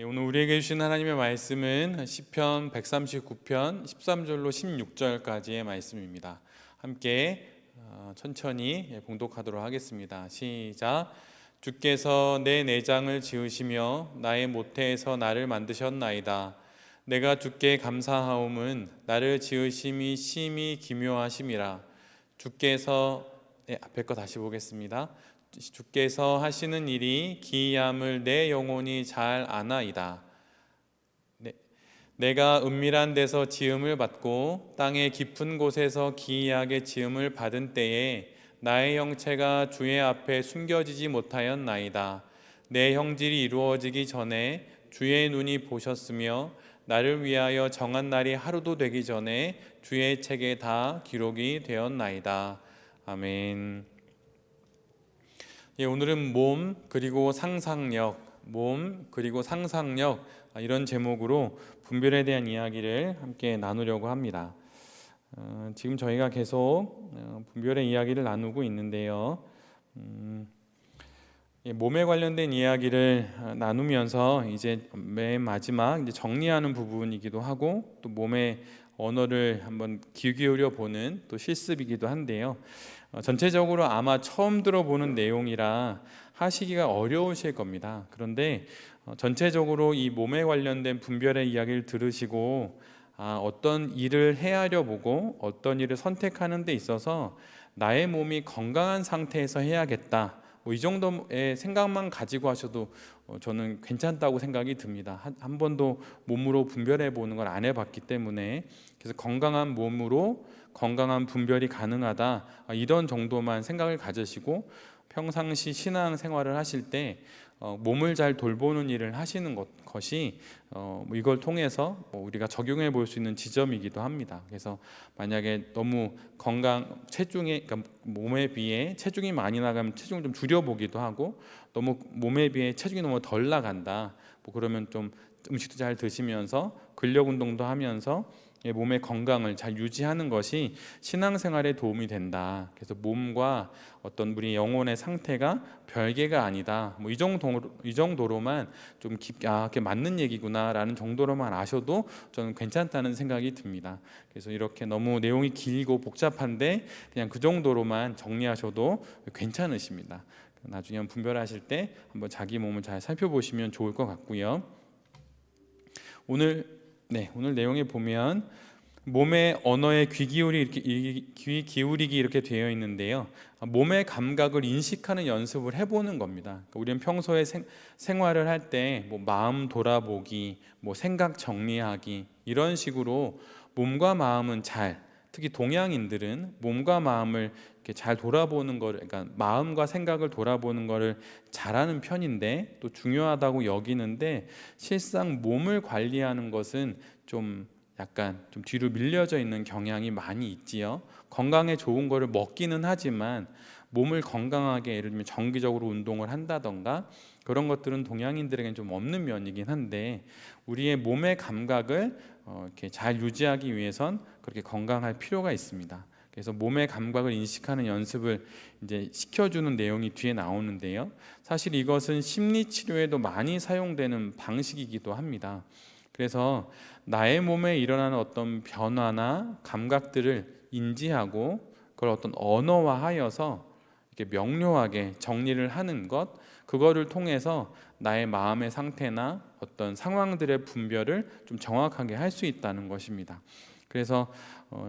오늘 우리에게 주신 하나님의 말씀은 시편 139편 13절로 16절까지의 말씀입니다. 함께 천천히 봉독하도록 하겠습니다. 시작. 주께서 내 내장을 지으시며 나의 모태에서 나를 만드셨나이다. 내가 주께 감사하옴은 나를 지으심이 심히 기묘하심이라. 주께서 앞에 거 다시 보겠습니다. 주께서 하시는 일이 기이함을 내 영혼이 잘 아나이다. 내가 은밀한 데서 지음을 받고 땅의 깊은 곳에서 기이하게 지음을 받은 때에 나의 형체가 주의 앞에 숨겨지지 못하였나이다. 내 형질이 이루어지기 전에 주의 눈이 보셨으며 나를 위하여 정한 날이 하루도 되기 전에 주의 책에 다 기록이 되었나이다. 아멘. 오늘은 몸 그리고 상상력, 이런 제목으로 분별에 대한 이야기를 함께 나누려고 합니다. 지금 저희가 계속 분별의 이야기를 나누고 있는데요. 몸에 관련된 이야기를 나누면서 이제 맨 마지막 이제 정리하는 부분이기도 하고 또 몸의 언어를 한번 귀 기울여 보는 또 실습이기도 한데요. 전체적으로 아마 처음 들어보는 내용이라 하시기가 어려우실 겁니다. 그런데 전체적으로 이 몸에 관련된 분별의 이야기를 들으시고 어떤 일을 헤아려 보고 어떤 일을 선택하는 데 있어서 나의 몸이 건강한 상태에서 해야겠다, 이 정도의 생각만 가지고 하셔도 저는 괜찮다고 생각이 듭니다. 한 번도 몸으로 분별해 보는 걸 안 해봤기 때문에, 그래서 건강한 몸으로 건강한 분별이 가능하다, 이런 정도만 생각을 가지시고 평상시 신앙 생활을 하실 때 몸을 잘 돌보는 일을 하시는 것이 이걸 통해서 우리가 적용해 볼 수 있는 지점이기도 합니다. 그래서 만약에 너무 체중에, 그러니까 몸에 비해 체중이 많이 나가면 체중을 좀 줄여보기도 하고, 너무 몸에 비해 체중이 너무 덜 나간다, 그러면 좀 음식도 잘 드시면서 근력 운동도 하면서 몸의 건강을 잘 유지하는 것이 신앙생활에 도움이 된다. 그래서 몸과 어떤 우리 영혼의 상태가 별개가 아니다, 이 정도로만 좀 깊게 맞는 얘기구나라는 정도로만 아셔도 저는 괜찮다는 생각이 듭니다. 그래서 이렇게 너무 내용이 길고 복잡한데 그냥 그 정도로만 정리하셔도 괜찮으십니다. 나중에 분별하실 때 한번 자기 몸을 잘 살펴보시면 좋을 것 같고요. 오늘 내용에 보면 몸의 언어에 귀 기울이기 이렇게 되어 있는데요. 몸의 감각을 인식하는 연습을 해보는 겁니다. 우리는 평소에 생활을 할 때 마음 돌아보기, 생각 정리하기, 이런 식으로 몸과 마음은 특히 동양인들은 몸과 마음을 이렇게 잘 돌아보는 거를, 그러니까 마음과 생각을 돌아보는 거를 잘하는 편인데, 또 중요하다고 여기는데, 실상 몸을 관리하는 것은 약간 좀 뒤로 밀려져 있는 경향이 많이 있지요. 건강에 좋은 거를 먹기는 하지만 몸을 건강하게, 예를 들면 정기적으로 운동을 한다던가 그런 것들은 동양인들에게는 좀 없는 면이긴 한데, 우리의 몸의 감각을 이렇게 잘 유지하기 위해선 그렇게 건강할 필요가 있습니다. 그래서 몸의 감각을 인식하는 연습을 이제 시켜주는 내용이 뒤에 나오는데요. 사실 이것은 심리 치료에도 많이 사용되는 방식이기도 합니다. 그래서 나의 몸에 일어나는 어떤 변화나 감각들을 인지하고 그걸 어떤 언어화하여서 이렇게 명료하게 정리를 하는 것, 그거를 통해서 나의 마음의 상태나 어떤 상황들의 분별을 좀 정확하게 할 수 있다는 것입니다. 그래서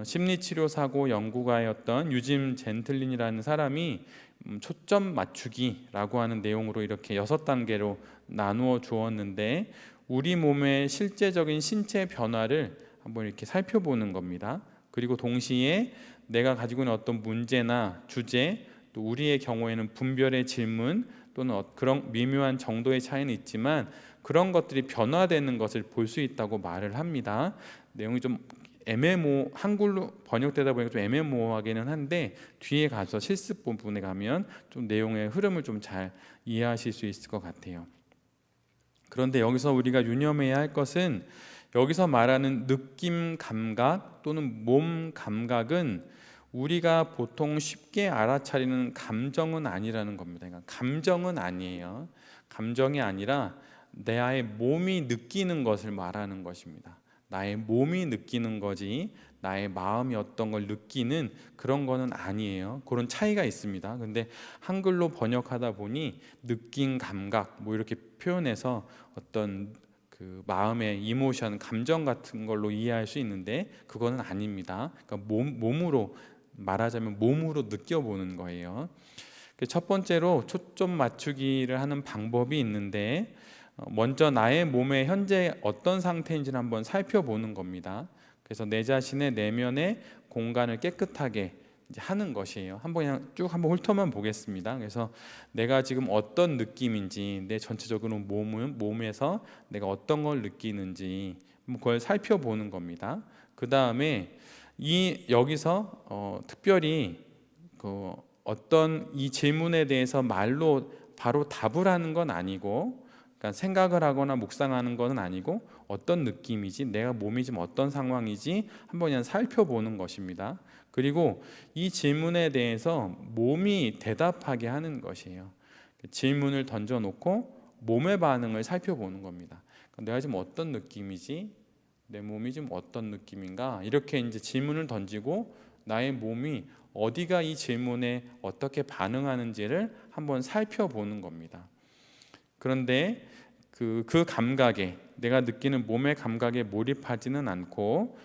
심리치료사고 연구가였던 유짐 젠틀린이라는 사람이 초점 맞추기라고 하는 내용으로 이렇게 6단계로 나누어 주었는데, 우리 몸의 실제적인 신체 변화를 한번 이렇게 살펴보는 겁니다. 그리고 동시에 내가 가지고 있는 어떤 문제나 주제, 또 우리의 경우에는 분별의 질문 또는 그런 미묘한 정도의 차이는 있지만 그런 것들이 변화되는 것을 볼 수 있다고 말을 합니다. 내용이 좀 한글로 번역되다 보니까 좀 애매모호하기는 한데, 뒤에 가서 실습 부분에 가면 좀 내용의 흐름을 좀 잘 이해하실 수 있을 것 같아요. 그런데 여기서 우리가 유념해야 할 것은, 여기서 말하는 느낌 감각 또는 몸 감각은 우리가 보통 쉽게 알아차리는 감정은 아니라는 겁니다. 그러니까 감정은 아니에요. 감정이 아니라 나의 몸이 느끼는 것을 말하는 것입니다. 나의 몸이 느끼는 거지 나의 마음이 어떤 걸 느끼는 그런 거는 아니에요. 그런 차이가 있습니다. 근데 한글로 번역하다 보니 느낀 감각 뭐 이렇게 표현해서 어떤 그 마음의 이모션, 감정 같은 걸로 이해할 수 있는데 그거는 아닙니다. 그러니까 몸으로 말하자면 몸으로 느껴보는 거예요. 첫 번째로 초점 맞추기를 하는 방법이 있는데 먼저 나의 몸의 현재 어떤 상태인지를 한번 살펴보는 겁니다. 그래서 내 자신의 내면의 공간을 깨끗하게 이제 하는 것이에요. 한번 그냥 쭉 한번 훑어만 보겠습니다. 그래서 내가 지금 어떤 느낌인지, 내 전체적으로 몸에서 내가 어떤 걸 느끼는지 그걸 살펴보는 겁니다. 그 다음에 여기서 특별히 그 어떤 이 질문에 대해서 말로 바로 답을 하는 건 아니고, 그러니까 생각을 하거나 묵상하는 건 아니고 어떤 느낌이지, 내가 몸이 지금 어떤 상황이지 한번 그냥 살펴보는 것입니다. 그리고 이 질문에 대해서 몸이 대답하게 하는 것이에요. 질문을 던져놓고 몸의 반응을 살펴보는 겁니다. 내가 지금 어떤 느낌이지, 내 몸이 지금 어떤 느낌인가, 이렇게 이제 질문을 던지고 나의 몸이 어디가 이 질문에 어떻게 반응하는지를 한번 살펴보는 겁니다. 그런데 그 감각에, 내가 느끼는 몸의 감각에 몰입하지는 않고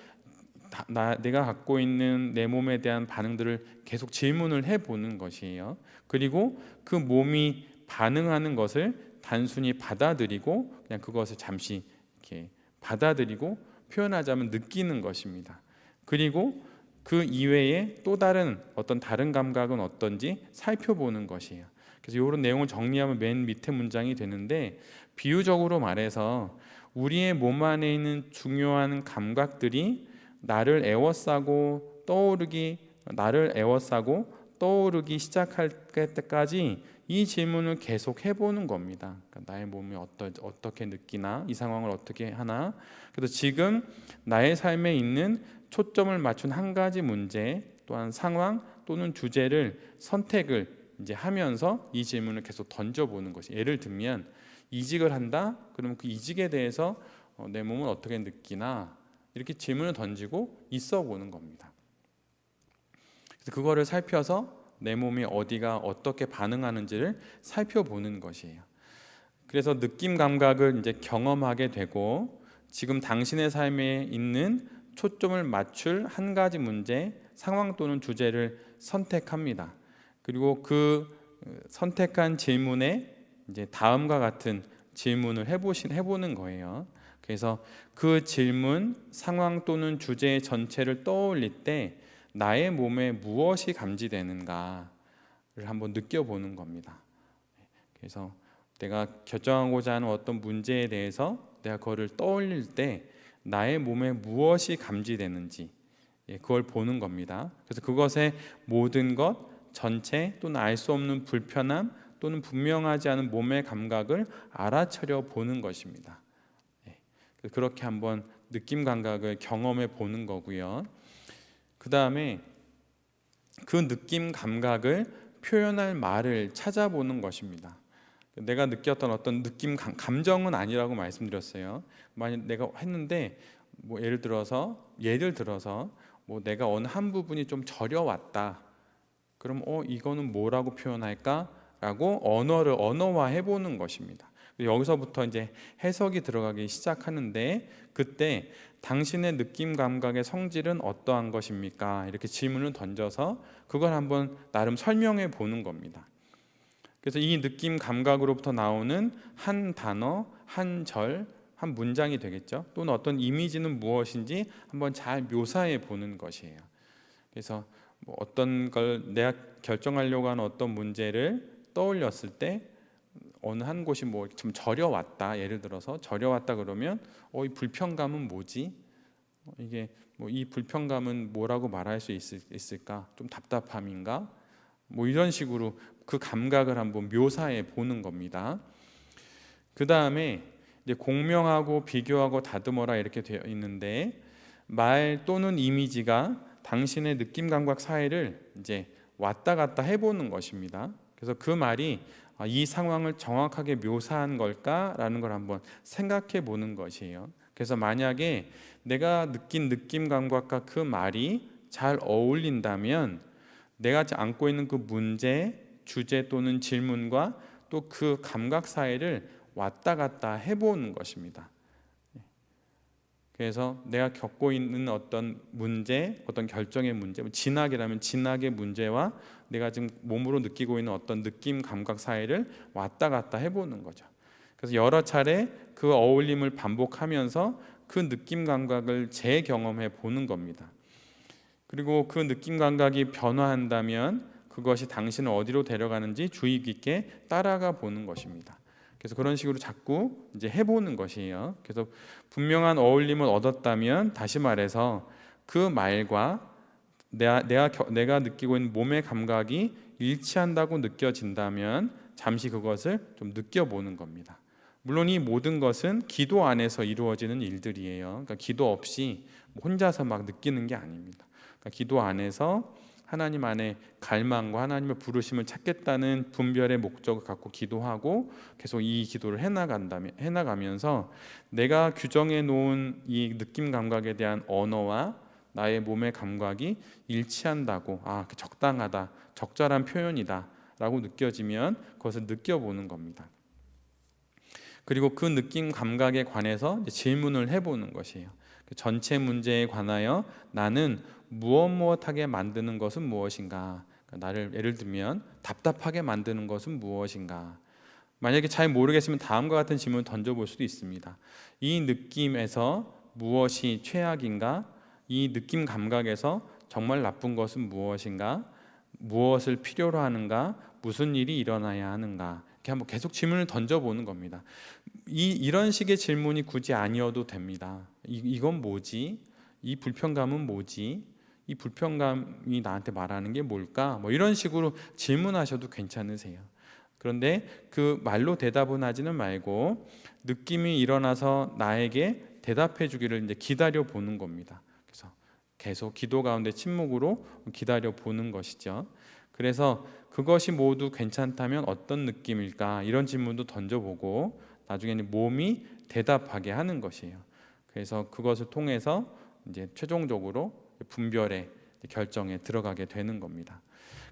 내가 갖고 있는 내 몸에 대한 반응들을 계속 질문을 해보는 것이에요. 그리고 그 몸이 반응하는 것을 단순히 받아들이고 그냥 그것을 잠시 이렇게 받아들이고 표현하자면 느끼는 것입니다. 그리고 그 이외에 또 다른 어떤 다른 감각은 어떤지 살펴보는 것이에요. 그래서 이런 내용을 정리하면 맨 밑에 문장이 되는데, 비유적으로 말해서 우리의 몸 안에 있는 중요한 감각들이 나를 에워싸고 떠오르기 시작할 때까지 이 질문을 계속 해보는 겁니다. 그러니까 나의 몸이 어떻게 느끼나, 이 상황을 어떻게 하나. 그래서 지금 나의 삶에 있는 초점을 맞춘 한 가지 문제 또한 상황 또는 주제를 선택을 이제 하면서 이 질문을 계속 던져보는 것이, 예를 들면 이직을 한다? 그러면 그 이직에 대해서 내 몸은 어떻게 느끼나, 이렇게 질문을 던지고 있어 보는 겁니다. 그래서 그거를 살펴서 내 몸이 어디가 어떻게 반응하는지를 살펴보는 것이에요. 그래서 느낌 감각을 이제 경험하게 되고 지금 당신의 삶에 있는 초점을 맞출 한 가지 문제, 상황 또는 주제를 선택합니다. 그리고 그 선택한 질문에 이제 다음과 같은 질문을 해보는 거예요. 그래서 그 질문, 상황 또는 주제 전체를 떠올릴 때 나의 몸에 무엇이 감지되는가를 한번 느껴보는 겁니다. 그래서 내가 결정하고자 하는 어떤 문제에 대해서 내가 그거를 떠올릴 때 나의 몸에 무엇이 감지되는지 그걸 보는 겁니다. 그래서 그것의 모든 것, 전체 또는 알 수 없는 불편함 또는 분명하지 않은 몸의 감각을 알아차려 보는 것입니다. 그렇게 한번 느낌 감각을 경험해 보는 거고요. 그 다음에 그 느낌 감각을 표현할 말을 찾아보는 것입니다. 내가 느꼈던 어떤 느낌, 감정은 아니라고 말씀드렸어요. 만약 내가 했는데 뭐 예를 들어서 뭐 내가 어느 한 부분이 좀 저려왔다. 그럼 이거는 뭐라고 표현할까라고 언어화해 보는 것입니다. 여기서부터 이제 해석이 들어가기 시작하는데, 그때 당신의 느낌 감각의 성질은 어떠한 것입니까? 이렇게 질문을 던져서 그걸 한번 나름 설명해 보는 겁니다. 그래서 이 느낌 감각으로부터 나오는 한 단어, 한 절, 한 문장이 되겠죠. 또는 어떤 이미지는 무엇인지 한번 잘 묘사해 보는 것이에요. 그래서 뭐 어떤 걸 내가 결정하려고 하는 어떤 문제를 떠올렸을 때 어느 한 곳이 뭐 좀 저려왔다, 예를 들어서 저려왔다 그러면 이 불편감은 뭐지? 이게 뭐 이 불편감은 뭐라고 말할 수 있을까? 좀 답답함인가? 뭐 이런 식으로 그 감각을 한번 묘사해 보는 겁니다. 그 다음에 이제 공명하고 비교하고 다듬어라 이렇게 되어 있는데, 말 또는 이미지가 당신의 느낌 감각 사이를 이제 왔다 갔다 해보는 것입니다. 그래서 그 말이 이 상황을 정확하게 묘사한 걸까라는 걸 한번 생각해 보는 것이에요. 그래서 만약에 내가 느낀 느낌 감각과 그 말이 잘 어울린다면 내가 안고 있는 그 문제, 주제 또는 질문과 또 그 감각 사이를 왔다 갔다 해보는 것입니다. 그래서 내가 겪고 있는 어떤 문제, 어떤 결정의 문제, 진학이라면 진학의 문제와 내가 지금 몸으로 느끼고 있는 어떤 느낌, 감각 사이를 왔다 갔다 해보는 거죠. 그래서 여러 차례 그 어울림을 반복하면서 그 느낌 감각을 재경험해 보는 겁니다. 그리고 그 느낌 감각이 변화한다면 그것이 당신을 어디로 데려가는지 주의 깊게 따라가 보는 것입니다. 그래서 그런 식으로 자꾸 이제 해보는 것이에요. 그래서 분명한 어울림을 얻었다면, 다시 말해서 그 말과 내가 느끼고 있는 몸의 감각이 일치한다고 느껴진다면 잠시 그것을 좀 느껴보는 겁니다. 물론 이 모든 것은 기도 안에서 이루어지는 일들이에요. 그러니까 기도 없이 혼자서 막 느끼는 게 아닙니다. 그러니까 기도 안에서 하나님 안에 갈망과 하나님의 부르심을 찾겠다는 분별의 목적을 갖고 기도하고 계속 이 기도를 해나가면서 내가 규정해 놓은 이 느낌 감각에 대한 언어와 나의 몸의 감각이 일치한다고, 적당하다, 적절한 표현이다 라고 느껴지면 그것을 느껴보는 겁니다. 그리고 그 느낌 감각에 관해서 질문을 해보는 것이에요. 전체 문제에 관하여 나는 무엇하게 만드는 것은 무엇인가? 나를 예를 들면 답답하게 만드는 것은 무엇인가? 만약에 잘 모르겠으면 다음과 같은 질문을 던져볼 수도 있습니다. 이 느낌에서 무엇이 최악인가? 이 느낌 감각에서 정말 나쁜 것은 무엇인가? 무엇을 필요로 하는가? 무슨 일이 일어나야 하는가? 이렇게 한번 계속 질문을 던져보는 겁니다. 이런 식의 질문이 굳이 아니어도 됩니다. 이건 뭐지? 이 불편감은 뭐지? 이 불편감이 나한테 말하는 게 뭘까? 이런 식으로 질문하셔도 괜찮으세요. 그런데 그 말로 대답은 하지는 말고 느낌이 일어나서 나에게 대답해 주기를 이제 기다려 보는 겁니다. 그래서 계속 기도 가운데 침묵으로 기다려 보는 것이죠. 그래서 그것이 모두 괜찮다면 어떤 느낌일까? 이런 질문도 던져보고 나중에는 몸이 대답하게 하는 것이에요. 그래서 그것을 통해서 이제 최종적으로 분별의 결정에 들어가게 되는 겁니다.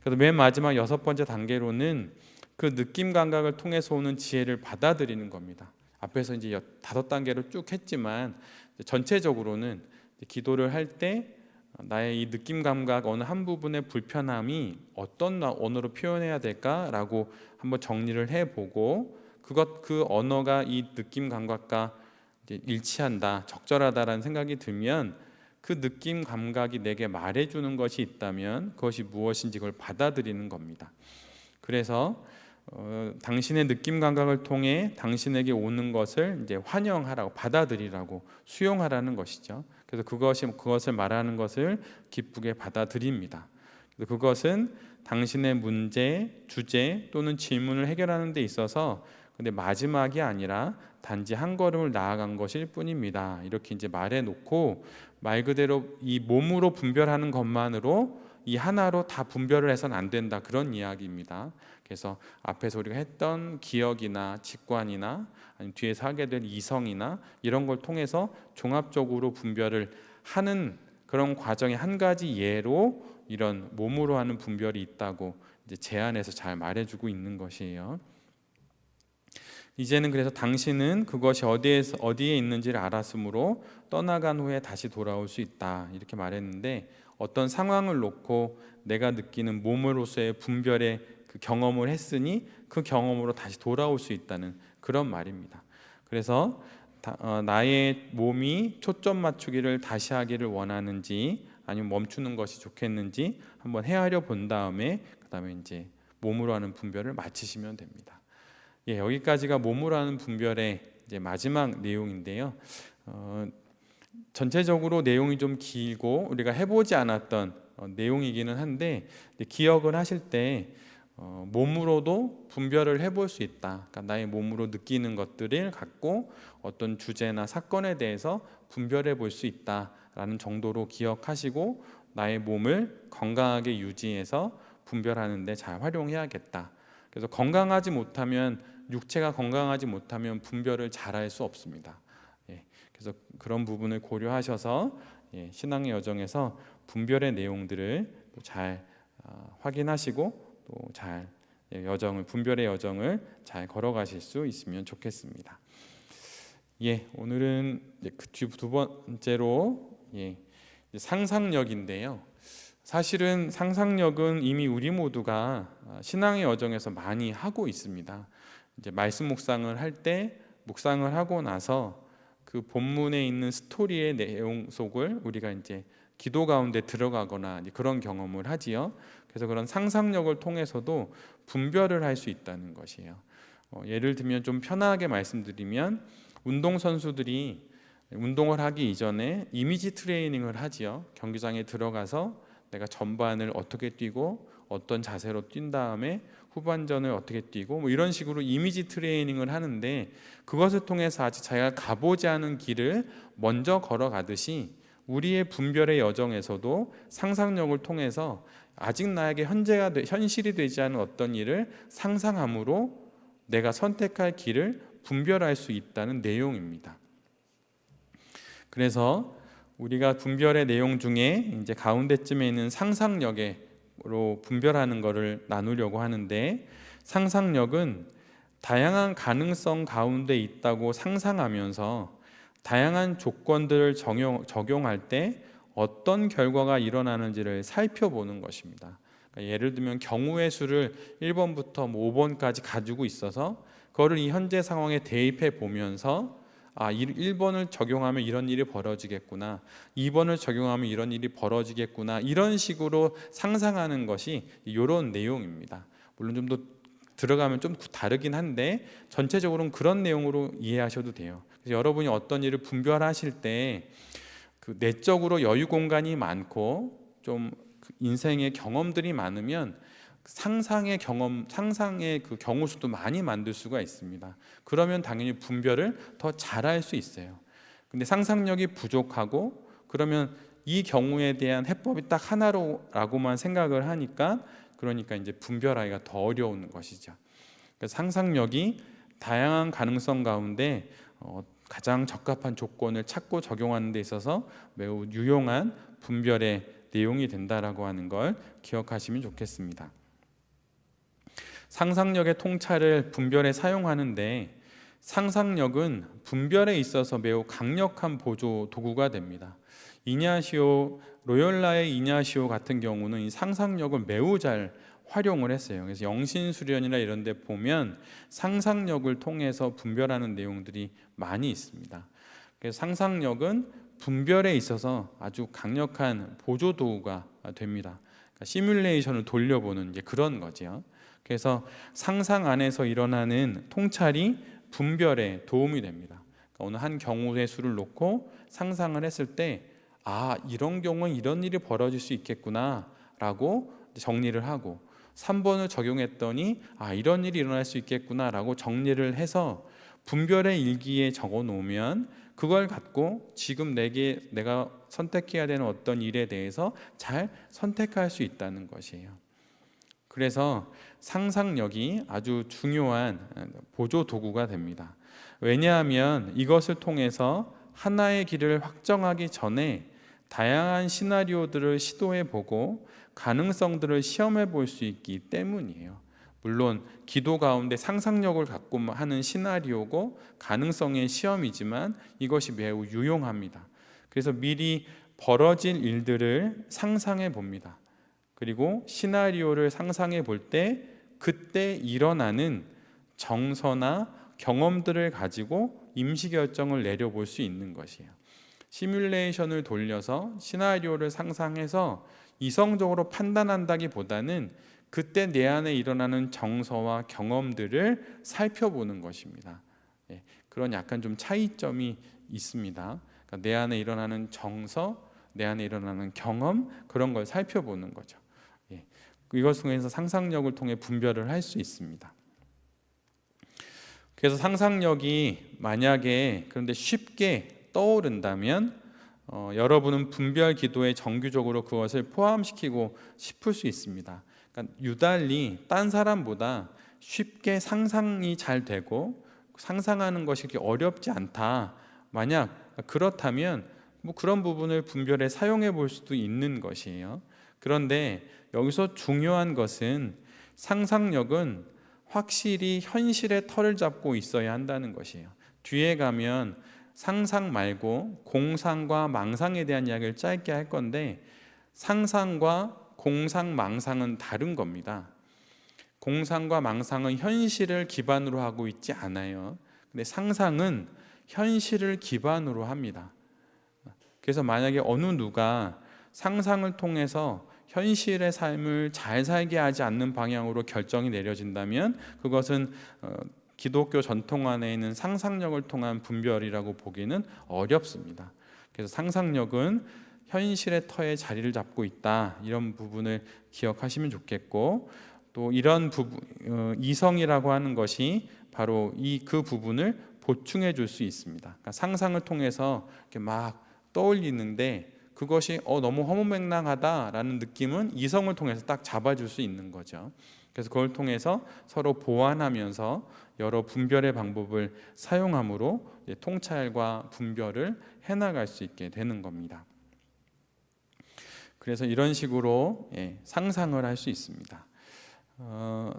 그래서 맨 마지막 6번째 단계로는 그 느낌 감각을 통해서 오는 지혜를 받아들이는 겁니다. 앞에서 이제 5단계로 쭉 했지만 전체적으로는 기도를 할 때 나의 이 느낌 감각 어느 한 부분의 불편함이 어떤 언어로 표현해야 될까라고 한번 정리를 해보고 그 언어가 이 느낌 감각과 이제 일치한다, 적절하다라는 생각이 들면 그 느낌 감각이 내게 말해주는 것이 있다면 그것이 무엇인지 그걸 받아들이는 겁니다. 그래서 당신의 느낌 감각을 통해 당신에게 오는 것을 이제 환영하라고, 받아들이라고, 수용하라는 것이죠. 그래서 그것을 말하는 것을 기쁘게 받아들입니다. 그것은 당신의 문제, 주제 또는 질문을 해결하는 데 있어서 근데 마지막이 아니라 단지 한 걸음을 나아간 것일 뿐입니다. 이렇게 이제 말해놓고 말 그대로 이 몸으로 분별하는 것만으로 이 하나로 다 분별을 해서는 안 된다, 그런 이야기입니다. 그래서 앞에서 우리가 했던 기억이나 직관이나 아니면 뒤에서 하게 될 이성이나 이런 걸 통해서 종합적으로 분별을 하는 그런 과정의 한 가지 예로 이런 몸으로 하는 분별이 있다고 이제 제안해서 잘 말해주고 있는 것이에요. 이제는 그래서 당신은 그것이 어디에 있는지를 알았으므로 떠나간 후에 다시 돌아올 수 있다, 이렇게 말했는데 어떤 상황을 놓고 내가 느끼는 몸으로서의 분별의 그 경험을 했으니 그 경험으로 다시 돌아올 수 있다는 그런 말입니다. 그래서 나의 몸이 초점 맞추기를 다시 하기를 원하는지 아니면 멈추는 것이 좋겠는지 한번 헤아려 본 다음에 그다음에 이제 몸으로 하는 분별을 마치시면 됩니다. 여기까지가 몸으로 하는 분별의 이제 마지막 내용인데요. 전체적으로 내용이 좀 길고 우리가 해보지 않았던 내용이기는 한데 기억을 하실 때 몸으로도 분별을 해볼 수 있다. 그러니까 나의 몸으로 느끼는 것들을 갖고 어떤 주제나 사건에 대해서 분별해 볼 수 있다라는 정도로 기억하시고 나의 몸을 건강하게 유지해서 분별하는 데 잘 활용해야겠다. 그래서 건강하지 못하면, 육체가 건강하지 못하면 분별을 잘할 수 없습니다. 그래서 그런 부분을 고려하셔서 신앙의 여정에서 분별의 내용들을 잘 확인하시고 또 잘 분별의 여정을 잘 걸어가실 수 있으면 좋겠습니다. 오늘은 두 번째로 상상력인데요. 사실은 상상력은 이미 우리 모두가 신앙의 여정에서 많이 하고 있습니다. 이제 말씀 묵상을 할 때 묵상을 하고 나서 그 본문에 있는 스토리의 내용 속을 우리가 이제 기도 가운데 들어가거나 그런 경험을 하지요. 그래서 그런 상상력을 통해서도 분별을 할 수 있다는 것이에요. 예를 들면 좀 편하게 말씀드리면, 운동 선수들이 운동을 하기 이전에 이미지 트레이닝을 하지요. 경기장에 들어가서 내가 전반을 어떻게 뛰고 어떤 자세로 뛴 다음에 후반전을 어떻게 뛰고 이런 식으로 이미지 트레이닝을 하는데, 그것을 통해서 아직 자기가 가보지 않은 길을 먼저 걸어가듯이 우리의 분별의 여정에서도 상상력을 통해서 아직 나에게 현실이 되지 않은 어떤 일을 상상함으로 내가 선택할 길을 분별할 수 있다는 내용입니다. 그래서 우리가 분별의 내용 중에 이제 가운데쯤에 있는 상상력으로 분별하는 것을 나누려고 하는데, 상상력은 다양한 가능성 가운데 있다고 상상하면서 다양한 조건들을 적용할 때 어떤 결과가 일어나는지를 살펴보는 것입니다. 그러니까 예를 들면 경우의 수를 1번부터 5번까지 가지고 있어서 그거를 이 현재 상황에 대입해 보면서 1번을 적용하면 이런 일이 벌어지겠구나, 2번을 적용하면 이런 일이 벌어지겠구나, 이런 식으로 상상하는 것이 이런 내용입니다. 물론 좀 더 들어가면 좀 다르긴 한데 전체적으로는 그런 내용으로 이해하셔도 돼요. 그래서 여러분이 어떤 일을 분별하실 때 그 내적으로 여유 공간이 많고 좀 인생의 경험들이 많으면 상상의 그 경우 수도 많이 만들 수가 있습니다. 그러면 당연히 분별을 더 잘할 수 있어요. 근데 상상력이 부족하고 그러면 이 경우에 대한 해법이 딱 하나로라고만 생각을 하니까, 그러니까 이제 분별하기가 더 어려운 것이죠. 그래서 상상력이 다양한 가능성 가운데 가장 적합한 조건을 찾고 적용하는 데 있어서 매우 유용한 분별의 내용이 된다라고 하는 걸 기억하시면 좋겠습니다. 상상력의 통찰을 분별에 사용하는데, 상상력은 분별에 있어서 매우 강력한 보조 도구가 됩니다. 로열라의 이냐시오 같은 경우는 이 상상력을 매우 잘 활용을 했어요. 그래서 영신수련이나 이런 데 보면 상상력을 통해서 분별하는 내용들이 많이 있습니다. 그래서 상상력은 분별에 있어서 아주 강력한 보조 도구가 됩니다. 그러니까 시뮬레이션을 돌려보는 그런 거죠. 그래서 상상 안에서 일어나는 통찰이 분별에 도움이 됩니다. 그러니까 어느 한 경우의 수를 놓고 상상을 했을 때 이런 경우는 이런 일이 벌어질 수 있겠구나 라고 정리를 하고, 3번을 적용했더니 이런 일이 일어날 수 있겠구나 라고 정리를 해서 분별의 일기에 적어 놓으면 그걸 갖고 지금 내가 선택해야 되는 어떤 일에 대해서 잘 선택할 수 있다는 것이에요. 그래서 상상력이 아주 중요한 보조 도구가 됩니다. 왜냐하면 이것을 통해서 하나의 길을 확정하기 전에 다양한 시나리오들을 시도해 보고 가능성들을 시험해 볼 수 있기 때문이에요. 물론 기도 가운데 상상력을 갖고 하는 시나리오고 가능성의 시험이지만 이것이 매우 유용합니다. 그래서 미리 벌어질 일들을 상상해 봅니다. 그리고 시나리오를 상상해 볼 때 그때 일어나는 정서나 경험들을 가지고 임시결정을 내려볼 수 있는 것이에요. 시뮬레이션을 돌려서 시나리오를 상상해서 이성적으로 판단한다기보다는 그때 내 안에 일어나는 정서와 경험들을 살펴보는 것입니다. 그런 약간 좀 차이점이 있습니다. 그러니까 내 안에 일어나는 정서, 내 안에 일어나는 경험, 그런 걸 살펴보는 거죠. 이것을 통해서 상상력을 통해 분별을 할 수 있습니다. 그래서 상상력이 만약에 그런데 쉽게 떠오른다면 여러분은 분별 기도에 정규적으로 그것을 포함시키고 싶을 수 있습니다. 그러니까 유달리 딴 사람보다 쉽게 상상이 잘 되고 상상하는 것이 그렇게 어렵지 않다. 만약 그렇다면 뭐 그런 부분을 분별에 사용해 볼 수도 있는 것이에요. 그런데 여기서 중요한 것은 상상력은 확실히 현실의 털을 잡고 있어야 한다는 것이에요. 뒤에 가면 상상 말고 공상과 망상에 대한 이야기를 짧게 할 건데, 상상과 공상, 망상은 다른 겁니다. 공상과 망상은 현실을 기반으로 하고 있지 않아요. 근데 상상은 현실을 기반으로 합니다. 그래서 만약에 어느 누가 상상을 통해서 현실의 삶을 잘 살게 하지 않는 방향으로 결정이 내려진다면 그것은 기독교 전통 안에 있는 상상력을 통한 분별이라고 보기는 어렵습니다. 그래서 상상력은 현실의 터에 자리를 잡고 있다, 이런 부분을 기억하시면 좋겠고, 또 이런 이성이라고 하는 것이 바로 그 부분을 보충해 줄 수 있습니다. 그러니까 상상을 통해서 이렇게 막 떠올리는데 그것이 너무 허무맹랑하다라는 느낌은 이성을 통해서 딱 잡아줄 수 있는 거죠. 그래서 그걸 통해서 서로 보완하면서 여러 분별의 방법을 사용함으로 통찰과 분별을 해나갈 수 있게 되는 겁니다. 그래서 이런 식으로 상상을 할 수 있습니다.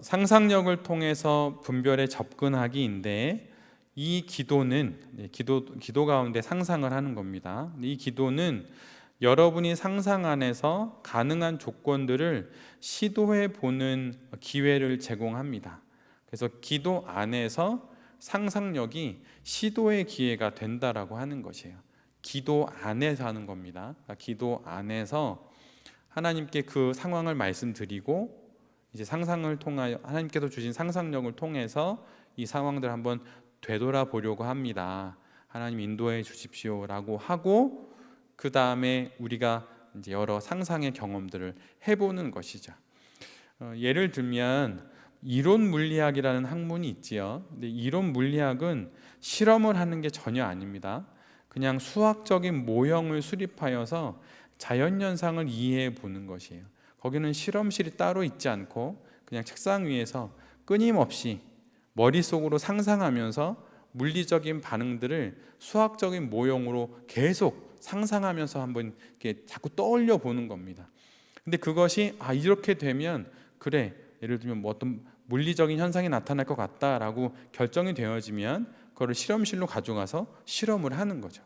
상상력을 통해서 분별에 접근하기인데, 이 기도는 기도 가운데 상상을 하는 겁니다. 이 기도는 여러분이 상상 안에서 가능한 조건들을 시도해 보는 기회를 제공합니다. 그래서 기도 안에서 상상력이 시도의 기회가 된다라고 하는 것이에요. 기도 안에서 하는 겁니다. 그러니까 기도 안에서 하나님께 그 상황을 말씀드리고, 이제 상상을 통하여 하나님께서 주신 상상력을 통해서 이 상황들 한번 되돌아보려고 합니다. 하나님 인도해 주십시오라고 하고, 그 다음에 우리가 이제 여러 상상의 경험들을 해보는 것이죠. 예를 들면 이론 물리학이라는 학문이 있지요. 근데 이론 물리학은 실험을 하는 게 전혀 아닙니다. 그냥 수학적인 모형을 수립하여서 자연 현상을 이해해 보는 것이에요. 거기는 실험실이 따로 있지 않고 그냥 책상 위에서 끊임없이 머릿속으로 상상하면서 물리적인 반응들을 수학적인 모형으로 계속 상상하면서 한번 이렇게 자꾸 떠올려 보는 겁니다. 근데 그것이 이렇게 되면 그래, 예를 들면 뭐 어떤 물리적인 현상이 나타날 것 같다라고 결정이 되어지면 그거를 실험실로 가져가서 실험을 하는 거죠.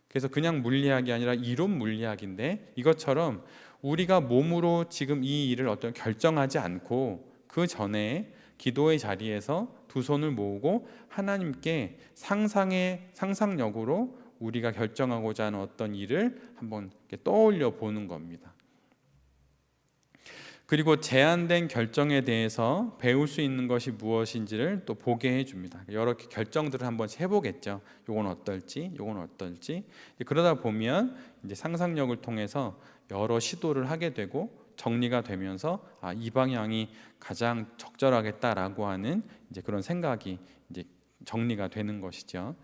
그래서 그냥 물리학이 아니라 이론 물리학인데, 이것처럼 우리가 몸으로 지금 이 일을 어떤 결정하지 않고 그 전에 기도의 자리에서 두 손을 모으고 하나님께 상상력으로 우리가 결정하고자 하는 어떤 일을 한번 떠올려 보는 겁니다. 그리고 제한된 결정에 대해서 배울 수 있는 것이 무엇인지를 또 보게 해줍니다. 여러 결정들을 한번 해보겠죠. 요건 어떨지, 요건 어떨지. 그러다 보면 이제 상상력을 통해서 여러 시도를 하게 되고 정리가 되면서 이 방향이 가장 적절하겠다라고 하는 이제 그런 생각이 이제 정리가 되는 것이죠.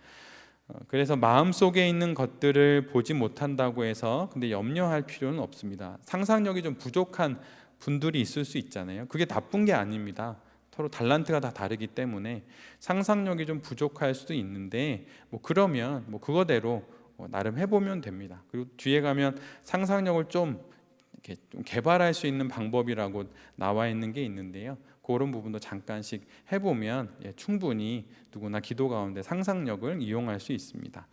그래서 마음속에 있는 것들을 보지 못한다고 해서 근데 염려할 필요는 없습니다. 상상력이 좀 부족한 분들이 있을 수 있잖아요. 그게 나쁜 게 아닙니다. 서로 달란트가 다 다르기 때문에 상상력이 좀 부족할 수도 있는데 그러면 그거대로 나름 해보면 됩니다. 그리고 뒤에 가면 상상력을 좀 개발할 수 있는 방법이라고 나와 있는 게 있는데요. 그런 부분도 잠깐씩 해보면 충분히 누구나 기도 가운데 상상력을 이용할 수 있습니다.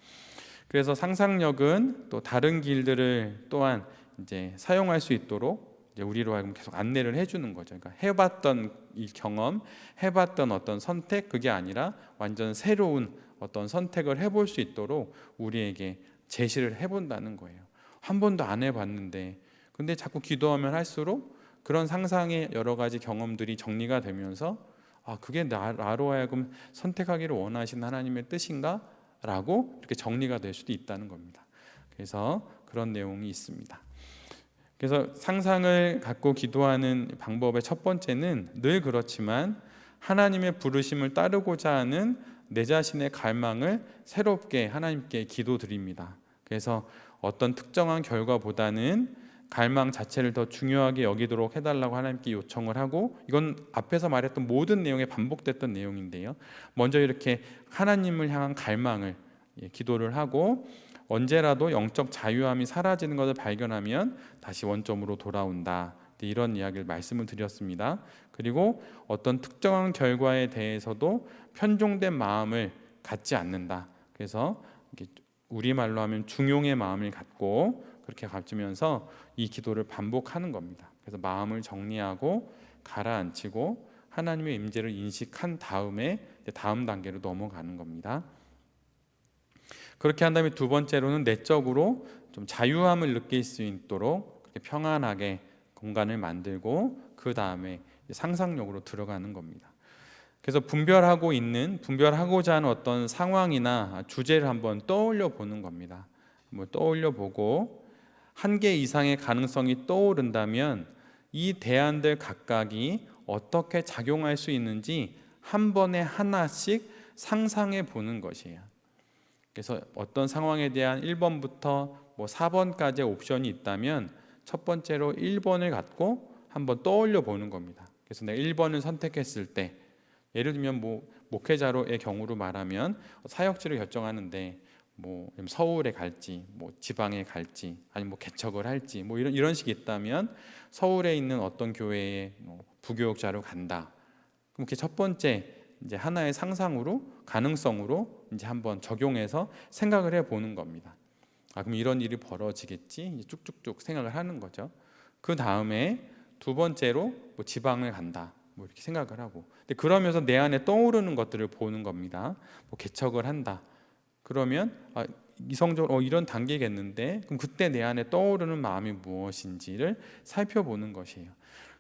그래서 상상력은 또 다른 길들을 또한 이제 사용할 수 있도록 우리로 하여금 계속 안내를 해주는 거죠. 그러니까 해봤던 이 경험, 해봤던 어떤 선택, 그게 아니라 완전 새로운 어떤 선택을 해볼 수 있도록 우리에게 제시를 해본다는 거예요. 한 번도 안 해봤는데, 근데 자꾸 기도하면 할수록 그런 상상의 여러 가지 경험들이 정리가 되면서 그게 나로 하여금 선택하기를 원하신 하나님의 뜻인가? 라고 이렇게 정리가 될 수도 있다는 겁니다. 그래서 그런 내용이 있습니다. 그래서 상상을 갖고 기도하는 방법의 첫 번째는 늘 그렇지만 하나님의 부르심을 따르고자 하는 내 자신의 갈망을 새롭게 하나님께 기도드립니다. 그래서 어떤 특정한 결과보다는 갈망 자체를 더 중요하게 여기도록 해달라고 하나님께 요청을 하고, 이건 앞에서 말했던 모든 내용에 반복됐던 내용인데요. 먼저 이렇게 하나님을 향한 갈망을 기도를 하고, 언제라도 영적 자유함이 사라지는 것을 발견하면 다시 원점으로 돌아온다. 이런 이야기를 말씀을 드렸습니다. 그리고 어떤 특정한 결과에 대해서도 편중된 마음을 갖지 않는다. 그래서 우리말로 하면 중용의 마음을 갖고 그렇게 가지면서 이 기도를 반복하는 겁니다. 그래서 마음을 정리하고 가라앉히고 하나님의 임재를 인식한 다음에 다음 단계로 넘어가는 겁니다. 그렇게 한 다음에 두 번째로는 내적으로 좀 자유함을 느낄 수 있도록 그렇게 평안하게 공간을 만들고 그 다음에 상상력으로 들어가는 겁니다. 그래서 분별하고자 하는 어떤 상황이나 주제를 한번 떠올려 보는 겁니다. 떠올려 보고 한 개 이상의 가능성이 떠오른다면 이 대안들 각각이 어떻게 작용할 수 있는지 한 번에 하나씩 상상해 보는 것이에요. 그래서 어떤 상황에 대한 1번부터 4번까지의 옵션이 있다면 첫 번째로 1번을 갖고 한번 떠올려 보는 겁니다. 그래서 내가 1번을 선택했을 때, 예를 들면 목회자로의 경우로 말하면 사역지를 결정하는데 서울에 갈지 지방에 갈지 아니면 개척을 할지 이런 식이 있다면 서울에 있는 어떤 교회에 부교육자로 간다. 그럼 이렇게 첫 번째 이제 하나의 상상으로 가능성으로 이제 한번 적용해서 생각을 해 보는 겁니다. 그럼 이런 일이 벌어지겠지 쭉쭉쭉 생각을 하는 거죠. 그 다음에 두 번째로 지방을 간다. 이렇게 생각을 하고, 근데 그러면서 내 안에 떠오르는 것들을 보는 겁니다. 개척을 한다. 그러면 이성적으로 이런 단계겠는데, 그럼 그때 내 안에 떠오르는 마음이 무엇인지를 살펴보는 것이에요.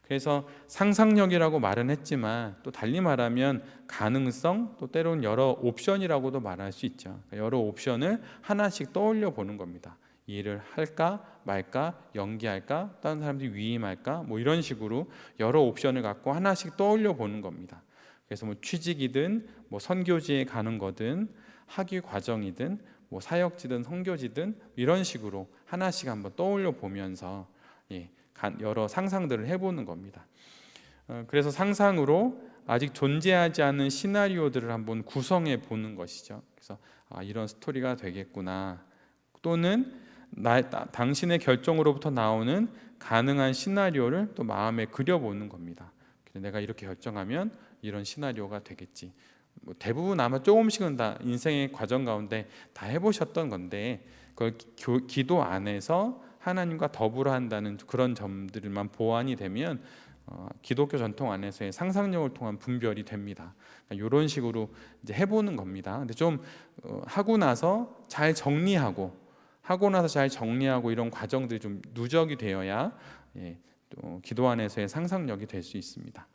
그래서 상상력이라고 말은 했지만 또 달리 말하면 가능성, 또 때로는 여러 옵션이라고도 말할 수 있죠. 여러 옵션을 하나씩 떠올려 보는 겁니다. 이 일을 할까 말까, 연기할까, 다른 사람들이 위임할까, 이런 식으로 여러 옵션을 갖고 하나씩 떠올려 보는 겁니다. 그래서 취직이든 선교지에 가는 거든 학위 과정이든 사역지든 선교지든 이런 식으로 하나씩 한번 떠올려 보면서 여러 상상들을 해보는 겁니다. 그래서 상상으로 아직 존재하지 않은 시나리오들을 한번 구성해 보는 것이죠. 그래서 이런 스토리가 되겠구나, 또는 당신의 결정으로부터 나오는 가능한 시나리오를 또 마음에 그려보는 겁니다. 내가 이렇게 결정하면 이런 시나리오가 되겠지. 대부분 아마 조금씩은 다 인생의 과정 가운데 다 해보셨던 건데, 그걸 기도 안에서 하나님과 더불어 한다는 그런 점들만 보완이 되면 기독교 전통 안에서의 상상력을 통한 분별이 됩니다. 이런 식으로 이제 해보는 겁니다. 근데 좀 하고 나서 잘 정리하고 이런 과정들이 좀 누적이 되어야 또 기도 안에서의 상상력이 될 수 있습니다.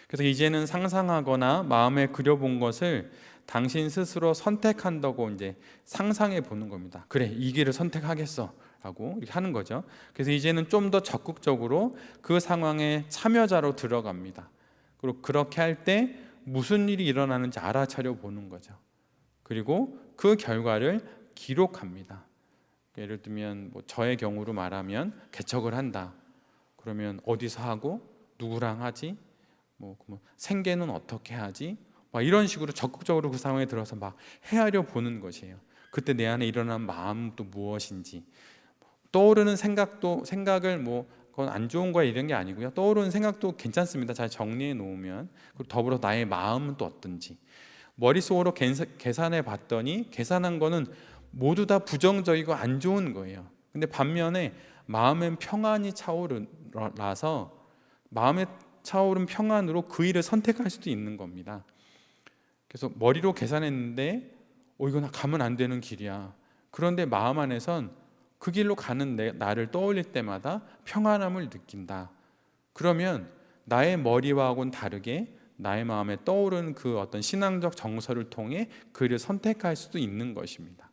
그래서 이제는 상상하거나 마음에 그려본 것을 당신 스스로 선택한다고 이제 상상해 보는 겁니다. 그래, 이 길을 선택하겠어라고 이렇게 하는 거죠. 그래서 이제는 좀 더 적극적으로 그 상황에 참여자로 들어갑니다. 그리고 그렇게 할 때 무슨 일이 일어나는지 알아차려 보는 거죠. 그리고 그 결과를 기록합니다. 예를 들면 저의 경우로 말하면 개척을 한다. 그러면 어디서 하고 누구랑 하지? 생계는 어떻게 하지? 이런 식으로 적극적으로 그 상황에 들어서 헤아려 보는 것이에요. 그때 내 안에 일어난 마음도 무엇인지, 떠오르는 생각을 그건 안 좋은 거야 이런 게 아니고요. 떠오르는 생각도 괜찮습니다. 잘 정리해 놓으면. 그리고 더불어 나의 마음은 또 어떤지 머릿속으로 계산해 봤더니 계산한 거는 모두 다 부정적이고 안 좋은 거예요. 근데 반면에 마음엔 평안이 차오르라서 마음에 차오른 평안으로 그 일을 선택할 수도 있는 겁니다. 그래서 머리로 계산했는데 이건 가면 안 되는 길이야. 그런데 마음 안에선 그 길로 가는 나를 떠올릴 때마다 평안함을 느낀다. 그러면 나의 머리와는 다르게 나의 마음에 떠오르는 그 어떤 신앙적 정서를 통해 그 일을 선택할 수도 있는 것입니다.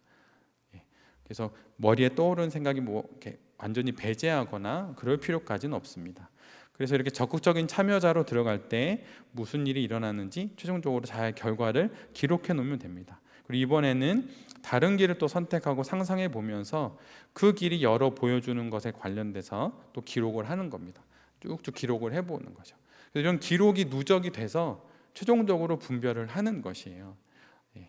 그래서 머리에 떠오르는 생각이 이렇게 완전히 배제하거나 그럴 필요까지는 없습니다. 그래서 이렇게 적극적인 참여자로 들어갈 때 무슨 일이 일어나는지 최종적으로 잘 결과를 기록해 놓으면 됩니다. 그리고 이번에는 다른 길을 또 선택하고 상상해 보면서 그 길이 열어 보여주는 것에 관련돼서 또 기록을 하는 겁니다. 쭉쭉 기록을 해보는 거죠. 그래서 이런 기록이 누적이 돼서 최종적으로 분별을 하는 것이에요. 예.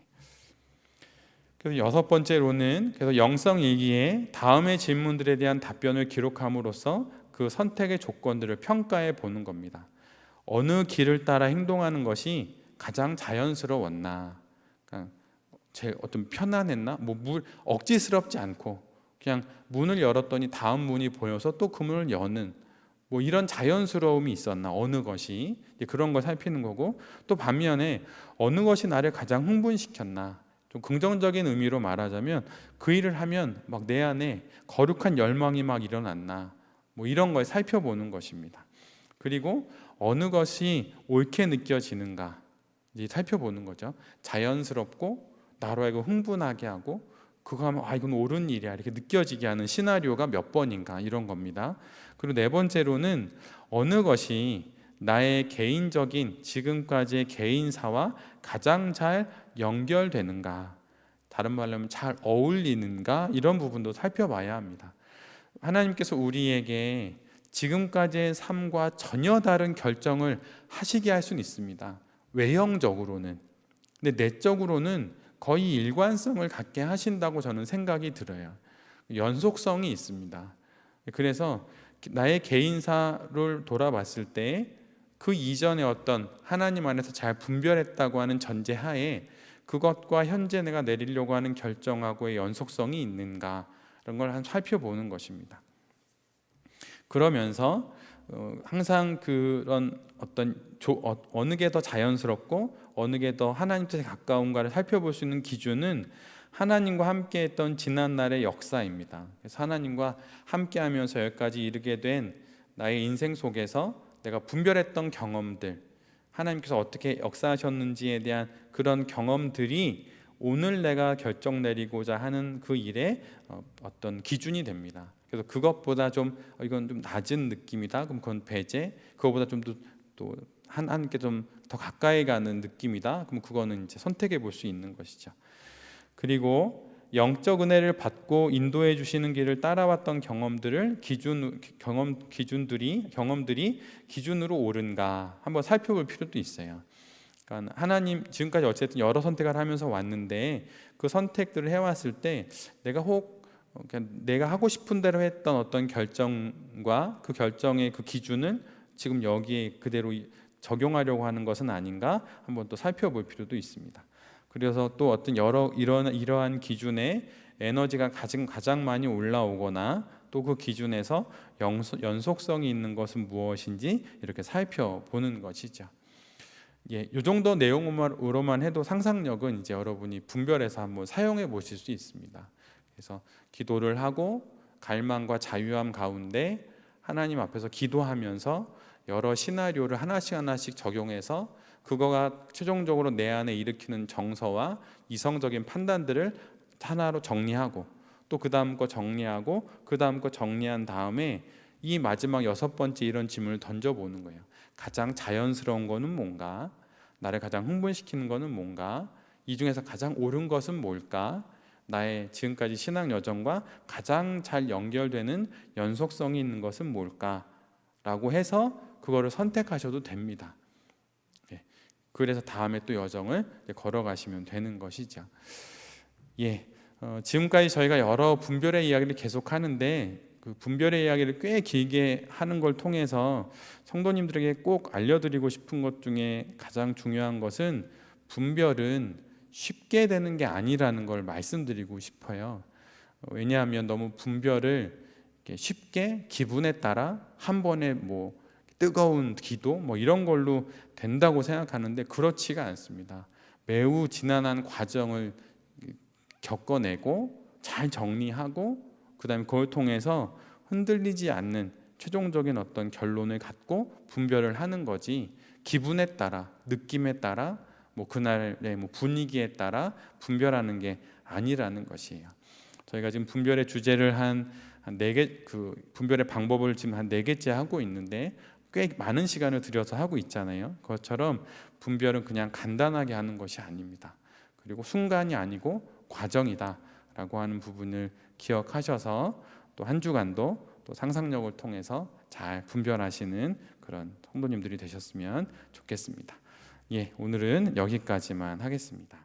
그래서 여섯 번째로는 그래서 영성일기에 다음의 질문들에 대한 답변을 기록함으로써 그 선택의 조건들을 평가해 보는 겁니다. 어느 길을 따라 행동하는 것이 가장 자연스러웠나, 그러니까 제 어떤 편안했나, 억지스럽지 않고 그냥 문을 열었더니 다음 문이 보여서 또 그 문을 여는 이런 자연스러움이 있었나, 어느 것이 그런 걸 살피는 거고, 또 반면에 어느 것이 나를 가장 흥분시켰나, 좀 긍정적인 의미로 말하자면 그 일을 하면 막 내 안에 거룩한 열망이 막 일어났나, 이런 걸 살펴보는 것입니다. 그리고 어느 것이 옳게 느껴지는가 이제 살펴보는 거죠. 자연스럽고 나로 하여금 흥분하게 하고 그거 하면 이건 옳은 일이야 이렇게 느껴지게 하는 시나리오가 몇 번인가, 이런 겁니다. 그리고 네 번째로는 어느 것이 나의 개인적인 지금까지의 개인사와 가장 잘 연결되는가, 다른 말로 하면 잘 어울리는가, 이런 부분도 살펴봐야 합니다. 하나님께서 우리에게 지금까지의 삶과 전혀 다른 결정을 하시게 할 수는 있습니다. 외형적으로는. 근데 내적으로는 거의 일관성을 갖게 하신다고 저는 생각이 들어요. 연속성이 있습니다. 그래서 나의 개인사를 돌아봤을 때 그 이전에 어떤 하나님 안에서 잘 분별했다고 하는 전제하에 그것과 현재 내가 내리려고 하는 결정하고의 연속성이 있는가, 이런 걸 살펴보는 것입니다. 그러면서 항상 그런 어느 게 더 자연스럽고 어느 게 더 하나님 뜻에 가까운가를 살펴볼 수 있는 기준은 하나님과 함께했던 지난날의 역사입니다. 그래서 하나님과 함께하면서 여기까지 이르게 된 나의 인생 속에서 내가 분별했던 경험들, 하나님께서 어떻게 역사하셨는지에 대한 그런 경험들이 오늘 내가 결정 내리고자 하는 그 일의 어떤 기준이 됩니다. 그래서 그것보다 이건 좀 낮은 느낌이다, 그럼 그건 배제. 그것보다 좀 또 하나님께 좀 더 가까이 가는 느낌이다, 그럼 그거는 이제 선택해 볼 수 있는 것이죠. 그리고 영적 은혜를 받고 인도해 주시는 길을 따라왔던 경험들이 기준으로 옳은가 한번 살펴볼 필요도 있어요. 그러니까 하나님 지금까지 어쨌든 여러 선택을 하면서 왔는데 그 선택들을 해왔을 때 내가 하고 싶은 대로 했던 어떤 결정과 그 결정의 그 기준을 지금 여기에 그대로 적용하려고 하는 것은 아닌가 한번 또 살펴볼 필요도 있습니다. 그래서 또 어떤 이러한 기준에 에너지가 가장 많이 올라오거나 또 그 기준에서 연속성이 있는 것은 무엇인지 이렇게 살펴보는 것이죠. 이 정도 내용으로만 해도 상상력은 이제 여러분이 분별해서 한번 사용해 보실 수 있습니다. 그래서 기도를 하고 갈망과 자유함 가운데 하나님 앞에서 기도하면서 여러 시나리오를 하나씩 적용해서 그거가 최종적으로 내 안에 일으키는 정서와 이성적인 판단들을 하나로 정리하고 또 그 다음 거 정리하고 그 다음 거 정리한 다음에 이 마지막 여섯 번째 이런 질문을 던져보는 거예요. 가장 자연스러운 거는 뭔가? 나를 가장 흥분시키는 거는 뭔가? 이 중에서 가장 옳은 것은 뭘까? 나의 지금까지 신앙 여정과 가장 잘 연결되는 연속성이 있는 것은 뭘까? 라고 해서 그거를 선택하셔도 됩니다. 그래서 다음에 또 여정을 걸어가시면 되는 것이죠. 지금까지 저희가 여러 분별의 이야기를 계속 하는데 그 분별의 이야기를 꽤 길게 하는 걸 통해서 성도님들에게 꼭 알려드리고 싶은 것 중에 가장 중요한 것은 분별은 쉽게 되는 게 아니라는 걸 말씀드리고 싶어요. 왜냐하면 너무 분별을 쉽게 기분에 따라 한 번에 뜨거운 기도 이런 걸로 된다고 생각하는데 그렇지가 않습니다. 매우 지난한 과정을 겪어내고 잘 정리하고 그다음에 그걸 통해서 흔들리지 않는 최종적인 어떤 결론을 갖고 분별을 하는 거지, 기분에 따라 느낌에 따라 그날의 분위기에 따라 분별하는 게 아니라는 것이에요. 저희가 지금 분별의 주제를 한 4개, 그 분별의 방법을 지금 한 4개째 하고 있는데 꽤 많은 시간을 들여서 하고 있잖아요. 그것처럼 분별은 그냥 간단하게 하는 것이 아닙니다. 그리고 순간이 아니고 과정이다라고 하는 부분을 기억하셔서 또 한 주간도 또 상상력을 통해서 잘 분별하시는 그런 성도님들이 되셨으면 좋겠습니다. 예, 오늘은 여기까지만 하겠습니다.